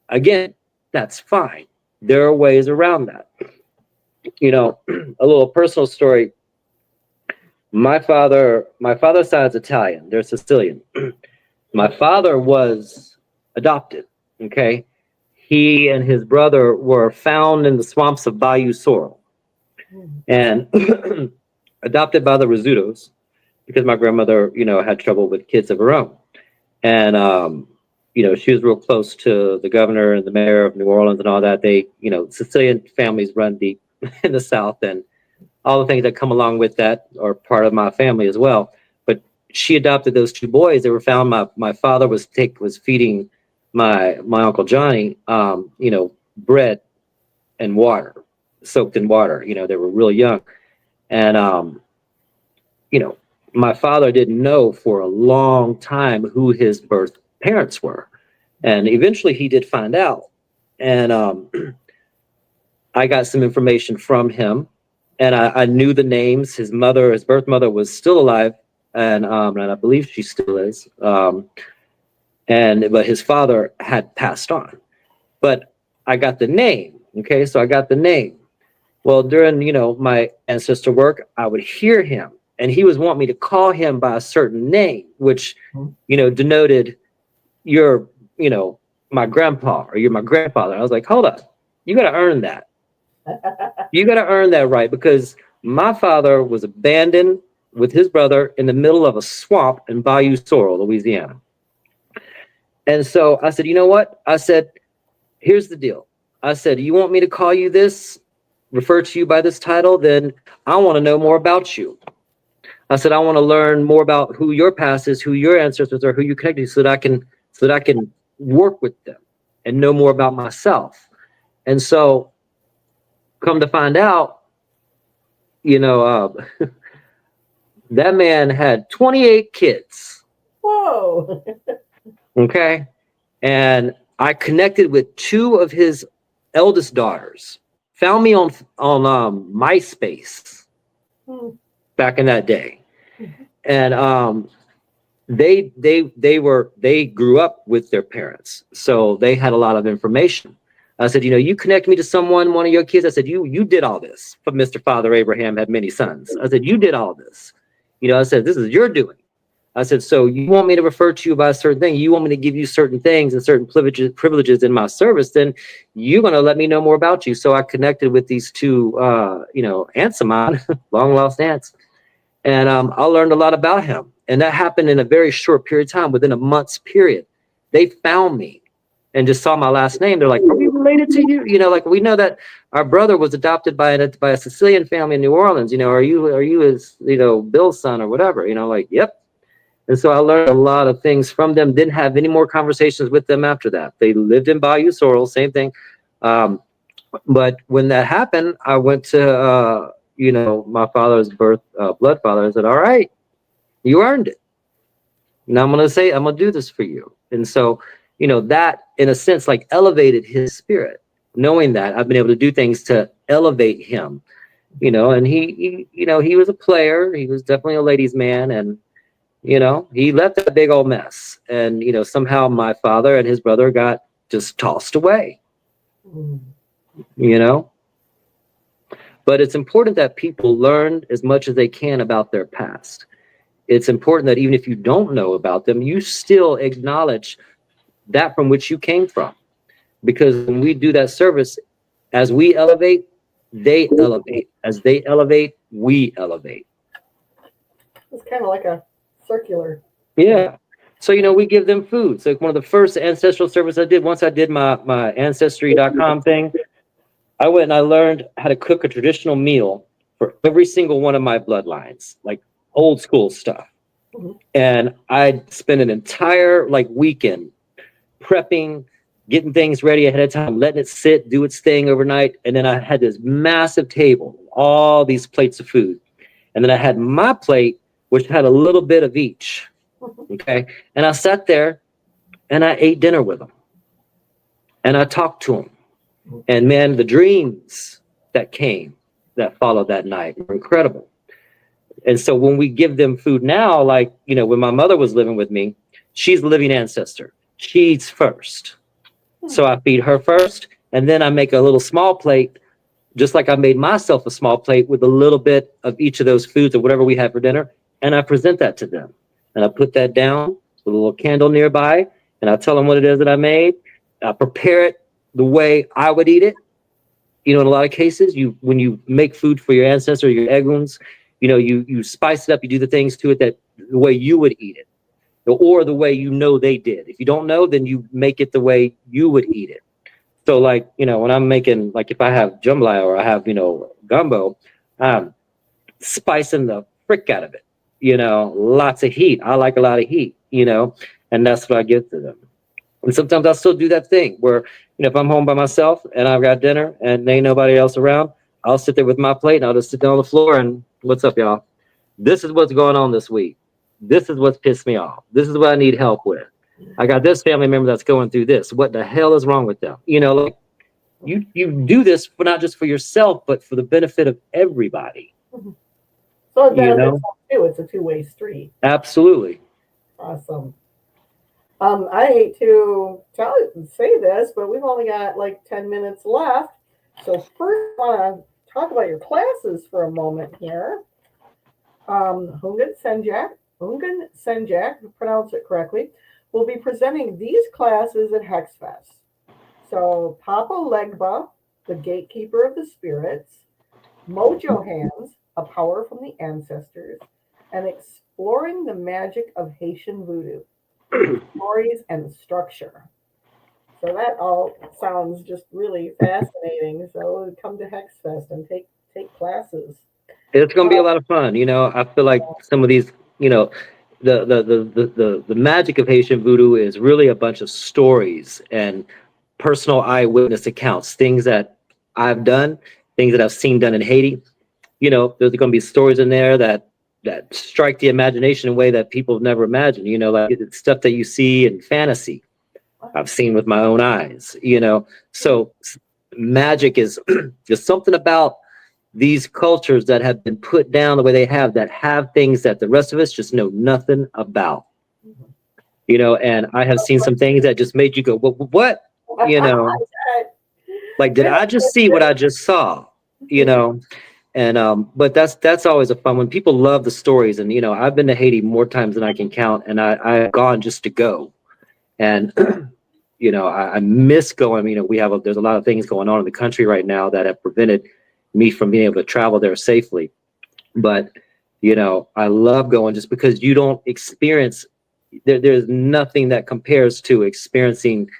Speaker 3: again, that's fine. There are ways around that. You know, a little personal story. My father's side is Italian. They're Sicilian. My father was adopted. Okay. He and his brother were found in the swamps of Bayou Sorrel and adopted by the Rizzutos because my grandmother, you know, had trouble with kids of her own. And, you know, she was real close to the governor and the mayor of New Orleans and all that. They, you know, Sicilian families run deep in the South, and all the things that come along with that are part of my family as well. But she adopted those two boys. They were found. My father was feeding my Uncle Johnny, you know, bread and water, soaked in water. You know, they were really young. And, you know, my father didn't know for a long time who his birth parents were. And eventually he did find out. And I got some information from him, and I knew the names. His birth mother was still alive, and I believe she still is. But his father had passed on. But I got the name. Okay, so I got the name. Well, during, you know, my ancestor work, I would hear him, and he was wanting me to call him by a certain name, which, you know, denoted you're, you know, my grandpa or you're my grandfather. I was like, hold up, you got to earn that. You got to earn that right, because my father was abandoned with his brother in the middle of a swamp in Bayou Sorrel, Louisiana. And so I said, you know what? I said, here's the deal. I said, you want me to call you this, refer to you by this title? Then I want to know more about you. I said, I want to learn more about who your past is, who your ancestors are, who you connected to, so that I can work with them and know more about myself. And so come to find out, you know, that man had 28 kids.
Speaker 2: Whoa.
Speaker 3: Okay. And I connected with two of his eldest daughters, found me on MySpace back in that day. And they grew up with their parents, so they had a lot of information. I said, you know, you connect me to someone, one of your kids. I said, you did all this. But Mr. Father Abraham had many sons. I said, you did all this. You know, I said, this is your doing. I said, so you want me to refer to you by a certain thing? You want me to give you certain things and certain privileges in my service? Then you're going to let me know more about you. So I connected with these two, you know, aunts of mine, long lost aunts. And I learned a lot about him. And that happened in a very short period of time, within a month's period. They found me and just saw my last name. They're like, are we related to you? You know, like, we know that our brother was adopted by a Sicilian family in New Orleans. You know, are you his, you know, Bill's son or whatever? You know, like, yep. And so I learned a lot of things from them. Didn't have any more conversations with them after that. They lived in Bayou Sorrel, same thing. But when that happened, I went to, you know, my father's blood father, and said, all right, you earned it. Now I'm going to do this for you. And so, you know, that in a sense, like, elevated his spirit, knowing that I've been able to do things to elevate him, you know. And he you know, he was a player. He was definitely a ladies' man. And, you know, he left a big old mess. And, you know, somehow my father and his brother got just tossed away, you know. But it's important that people learn as much as they can about their past. It's important that even if you don't know about them, you still acknowledge that from which you came from. Because when we do that service As we elevate, they elevate. As they elevate, we elevate.
Speaker 2: It's kind of like a circular.
Speaker 3: Yeah. So, we give them food. So one of the first ancestral service I did, once I did my ancestry.com thing, I went and I learned how to cook a traditional meal for every single one of my bloodlines, like old school stuff. And I'd spend an entire weekend prepping, getting things ready ahead of time, letting it sit, do its thing overnight. And then I had this massive table, all these plates of food. And then I had my plate, which had a little bit of each. Okay. And I sat there and I ate dinner with them. And I talked to them. And man, the dreams that followed that night were incredible. And so when we give them food now, when my mother was living with me, she's a living ancestor. She eats first. So I feed her first. And then I make a little small plate, just like I made myself a small plate with a little bit of each of those foods or whatever we have for dinner. And I present that to them. And I put that down with a little candle nearby. And I tell them what it is that I made. I prepare it the way I would eat it. In a lot of cases, when you make food for your ancestor, your eguns, you spice it up, you do the things to it that the way you would eat it, or the way they did. If you don't know, then you make it the way you would eat it. So when I'm making, if I have jambalaya or I have, gumbo, I'm spicing the frick out of it, lots of heat. I like a lot of heat, and that's what I give to them. And sometimes I'll still do that thing where, if I'm home by myself and I've got dinner and there ain't nobody else around, I'll sit there with my plate and I'll just sit down on the floor and what's up, y'all? This is what's going on this week. This is what's pissed me off. This is what I need help with. I got this family member that's going through this. What the hell is wrong with them? You do this for not just for yourself, but for the benefit of everybody.
Speaker 2: So it benefits too. It's a two-way street.
Speaker 3: Absolutely.
Speaker 2: Awesome. I hate to say this, but we've only got 10 minutes left. So first, I want to talk about your classes for a moment here. Houngan Sen Jak, to pronounce it correctly, will be presenting these classes at HexFest. So Papa Legba, the Gatekeeper of the Spirits, Mojo Hands, a Power from the Ancestors, and Exploring the Magic of Haitian Vodou, Stories and Structure. So that all sounds just really fascinating. So come to HexFest and take classes.
Speaker 3: It's going to be a lot of fun. I feel like some of these, the magic of Haitian Vodou is really a bunch of stories and personal eyewitness accounts, things that I've done, things that I've seen done in Haiti. There's going to be stories in there that strike the imagination in a way that people have never imagined. It's stuff that you see in fantasy. I've seen with my own eyes, So magic is just something about these cultures that have been put down the way they have, that have things that the rest of us just know nothing about. And I have seen some things that just made you go, what? Did I just see what I just saw? And but that's always a fun one. People love the stories, and I've been to Haiti more times than I can count, and I've gone just to go. And I miss going. There's a lot of things going on in the country right now that have prevented me from being able to travel there safely. But I love going just because you don't experience. There's nothing that compares to experiencing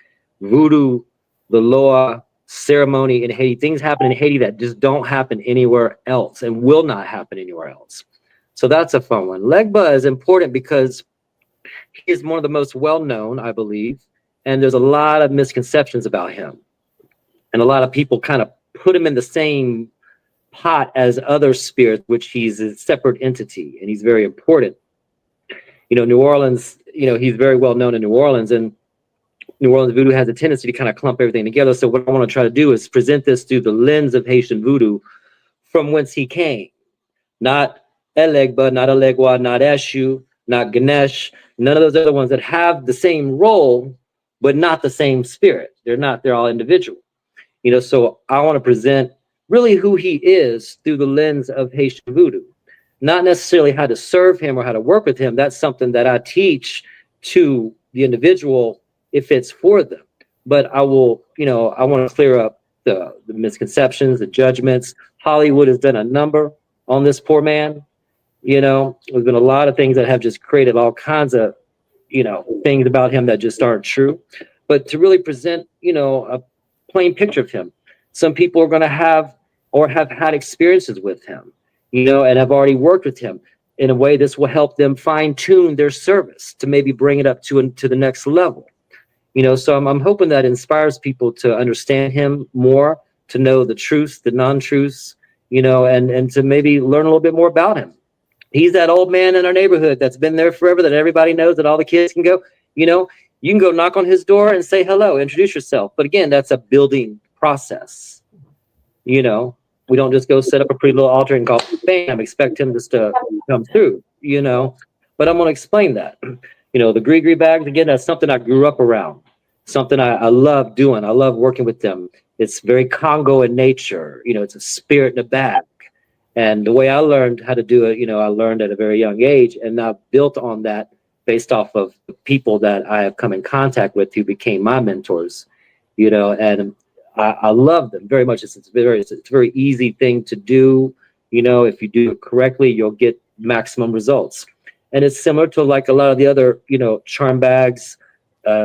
Speaker 3: voodoo, the Loa ceremony in Haiti. Things happen in Haiti that just don't happen anywhere else and will not happen anywhere else. So that's a fun one. Legba is important because he is one of the most well-known, I believe, and there's a lot of misconceptions about him. And a lot of people kind of put him in the same pot as other spirits, which he's a separate entity, and he's very important. New Orleans, he's very well known in New Orleans, and New Orleans voodoo has a tendency to kind of clump everything together. So what I want to try to do is present this through the lens of Haitian voodoo from whence he came. Not Elegba, not Elegwa, not Eshu, not Ganesh, none of those other ones that have the same role, but not the same spirit. They're all individual. So I want to present really who he is through the lens of Haitian voodoo. Not necessarily how to serve him or how to work with him. That's something that I teach to the individual if it's for them. But I will, I want to clear up the misconceptions, the judgments. Hollywood has done a number on this poor man. You know, there's been a lot of things that have just created all kinds of, you know, things about him that just aren't true. But to really present, you know, a plain picture of him, some people are going to have or have had experiences with him, you know, and have already worked with him. In a way, this will help them fine tune their service to maybe bring it up to the next level. You know, so I'm hoping that inspires people to understand him more, to know the truths, the non-truths, you know, and to maybe learn a little bit more about him. He's that old man in our neighborhood that's been there forever, that everybody knows, that all the kids can go, you know, you can go knock on his door and say hello, introduce yourself. But again, that's a building process. You know, we don't just go set up a pretty little altar and call bam, expect him just to come through, you know. But I'm going to explain that. You know, the gree bags, again, that's something I grew up around, something I love doing. I love working with them. It's very Congo in nature. You know, it's a spirit in a bag. And the way I learned how to do it, you know, I learned at a very young age, and I've built on that based off of the people that I have come in contact with who became my mentors, you know, and I love them very much. It's a very easy thing to do. You know, if you do it correctly, you'll get maximum results. And it's similar to like a lot of the other, you know, charm bags,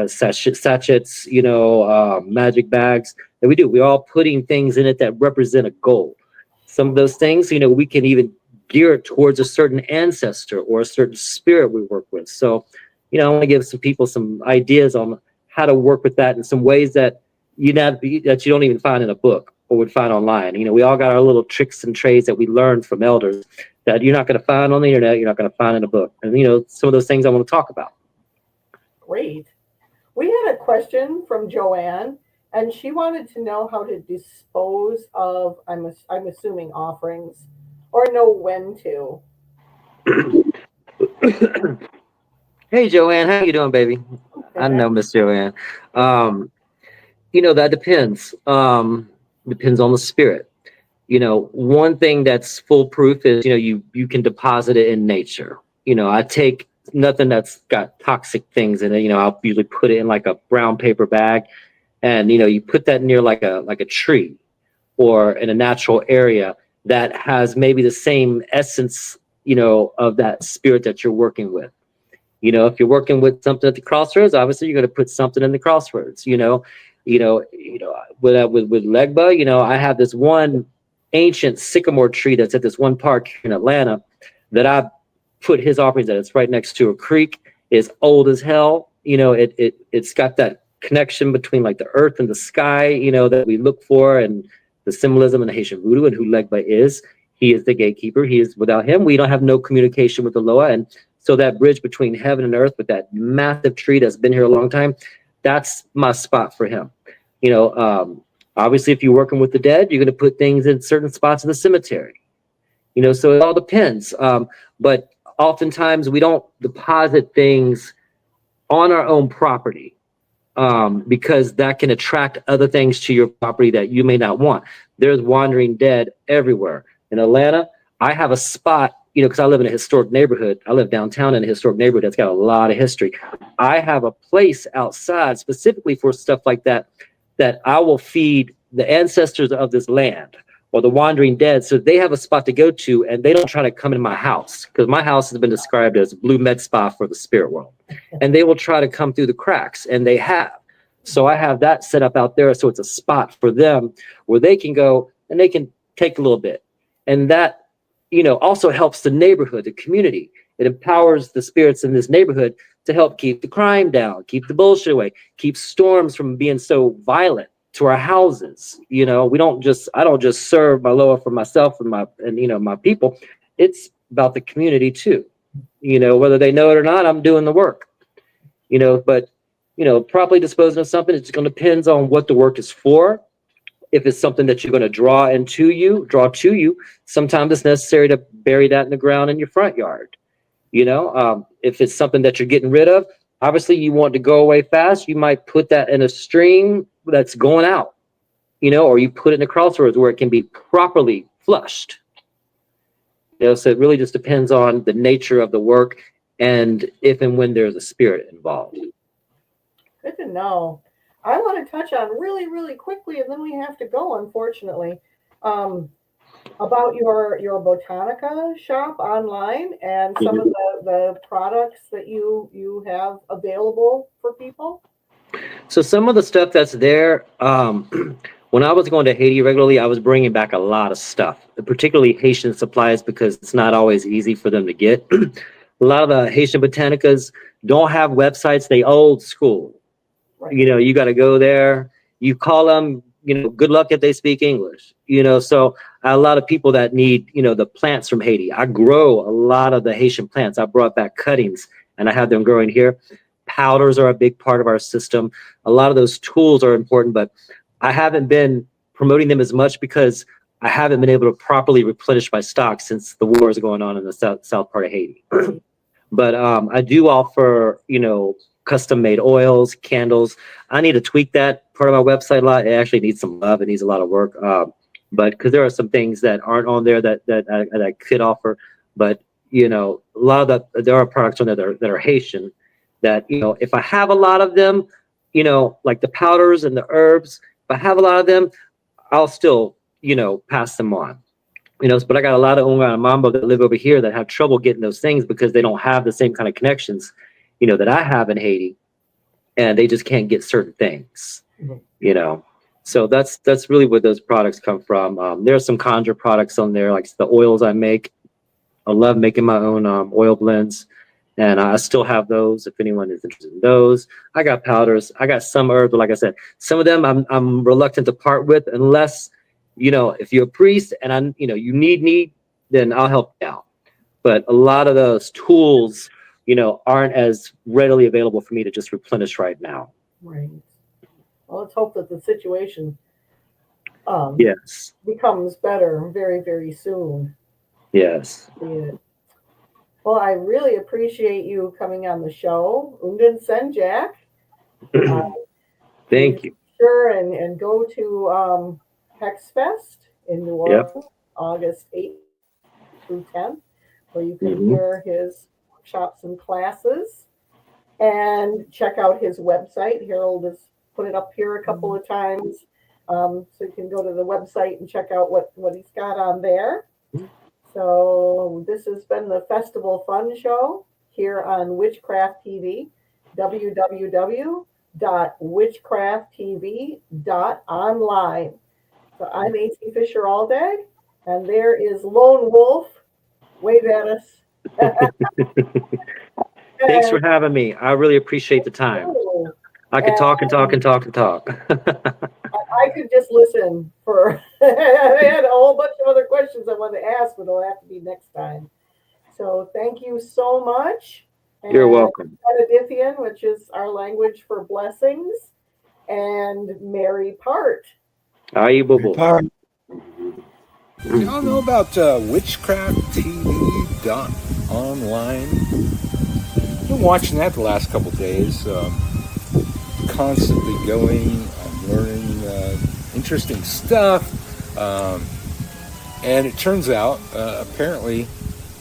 Speaker 3: sachets, you know, magic bags that we do. We're all putting things in it that represent a goal. Some of those things, you know, we can even gear it towards a certain ancestor or a certain spirit we work with. So, you know, I want to give some people some ideas on how to work with that in some ways that you don't even find in a book or would find online. You know, we all got our little tricks and trades that we learned from elders that you're not going to find on the internet, you're not going to find in a book. And, you know, some of those things I want to talk about.
Speaker 2: Great. We had a question from Joanne, and she wanted to know how to dispose of, I'm assuming, offerings, or know when to.
Speaker 3: Hey, Joanne, how you doing, baby?
Speaker 2: Okay.
Speaker 3: I know Miss Joanne. You know, that depends. Depends on the spirit. You know, one thing that's foolproof is, you know, you can deposit it in nature. You know, I take nothing that's got toxic things in it. You know, I'll usually put it in like a brown paper bag, and, you know, you put that near like a tree or in a natural area that has maybe the same essence, you know, of that spirit that you're working with. You know, if you're working with something at the crossroads, obviously you're going to put something in the crossroads. You know, with Legba, you know, I have this one ancient sycamore tree that's at this one park here in Atlanta that I put his offerings at. It's right next to a creek. It's old as hell. You know, it's got that connection between like the earth and the sky, you know, that we look for, and the symbolism in the Haitian Vodou and who Legba is. He is the gatekeeper. He is, without him, we don't have no communication with the Loa. And so that bridge between heaven and earth with that massive tree that's been here a long time, that's my spot for him. You know, obviously, if you're working with the dead, you're going to put things in certain spots of the cemetery. You know, so it all depends. But oftentimes we don't deposit things on our own property because that can attract other things to your property that you may not want. There's wandering dead everywhere. In Atlanta, I have a spot, you know, because I live in a historic neighborhood. I live downtown in a historic neighborhood that's got a lot of history. I have a place outside specifically for stuff like that, that I will feed the ancestors of this land or the wandering dead, so they have a spot to go to, and they don't try to come in my house, because my house has been described as a blue med spa for the spirit world, and they will try to come through the cracks, and they have. So I have that set up out there, so it's a spot for them where they can go and they can take a little bit, and that, you know, also helps the neighborhood, the community. It empowers the spirits in this neighborhood to help keep the crime down, keep the bullshit away, keep storms from being so violent to our houses. You know, I don't just serve my Loa for myself and you know, my people. It's about the community too. You know, whether they know it or not, I'm doing the work. You know, but, you know, properly disposing of something, it's going to depend on what the work is for. If it's something that you're going to draw to you, sometimes it's necessary to bury that in the ground in your front yard. You know, if it's something that you're getting rid of, obviously you want to go away fast, you might put that in a stream that's going out, you know, or you put it in the crossroads where it can be properly flushed. You know, so it really just depends on the nature of the work and if and when there's a spirit involved.
Speaker 2: Good to know. I want to touch on really, really quickly, and then we have to go, unfortunately, about your Botanica shop online and some of the products that you have available for people.
Speaker 3: So some of the stuff that's there, when I was going to Haiti regularly, I was bringing back a lot of stuff, particularly Haitian supplies, because it's not always easy for them to get. A lot of the Haitian botanicas don't have websites. They old school.
Speaker 2: Right.
Speaker 3: You know, you got to go there. You call them, you know, good luck if they speak English, you know. So a lot of people that need, you know, the plants from Haiti. I grow a lot of the Haitian plants. I brought back cuttings and I have them growing here. Powders are a big part of our system. A lot of those tools are important, but I haven't been promoting them as much because I haven't been able to properly replenish my stock since the war is going on in the south part of Haiti. But I do offer, you know, custom made oils, candles. I need to tweak that part of my website a lot. It actually needs some love. It needs a lot of work. But because there are some things that aren't on there that I could offer. But, you know, a lot of there are products on there that are Haitian that, you know, if I have a lot of them, you know, like the powders and the herbs, if I have a lot of them, I'll still, you know, pass them on. You know, but I got a lot of Houngan and Mambo that live over here that have trouble getting those things because they don't have the same kind of connections, you know, that I have in Haiti, and they just can't get certain things, you know. So that's really where those products come from. There's some conjure products on there, like the oils I make. I love making my own oil blends, and I still have those if anyone is interested in those. I got powders. I got some herbs, but like I said, some of them I'm reluctant to part with unless, you know, if you're a priest and you know, you need, then I'll help you out. But a lot of those tools, you know, aren't as readily available for me to just replenish right now.
Speaker 2: Right. Well, let's hope that the situation
Speaker 3: Yes.
Speaker 2: becomes better very, very soon.
Speaker 3: Yes.
Speaker 2: Yeah. Well, I really appreciate you coming on the show. Houngan Sen Jak.
Speaker 3: Thank you.
Speaker 2: Sure, and go to Hex Fest in New Orleans, August 8th through 10th, where you can hear his workshops and classes, and check out his website. Harold has put it up here a couple of times, so you can go to the website and check out what he's got on there. So this has been the Festival Fun Show here on Witchcraft TV, www.witchcrafttv.online. So I'm A.T. Fisher-Aldag, and there is Lone Wolf. Wave at us.
Speaker 3: Thanks for having me. I really appreciate the time. I could talk and talk and talk and talk.
Speaker 2: I could just listen for. I had a whole bunch of other questions I wanted to ask, but it'll have to be next time. So thank you so much. And
Speaker 3: You're welcome.
Speaker 2: Benedicthian, which is our language for blessings, and Mary Part.
Speaker 3: Aye, boo-boo.
Speaker 4: Y'all know about witchcrafttv.online? Been watching that the last couple days. Constantly going. I'm learning interesting stuff. And it turns out, apparently,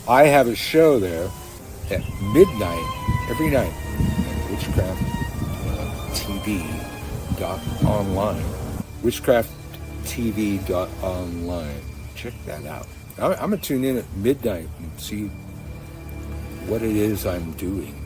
Speaker 4: I have a show there at midnight every night at witchcrafttv.online. Witchcrafttv.online. Check that out. I'm going to tune in at midnight and see what it is I'm doing.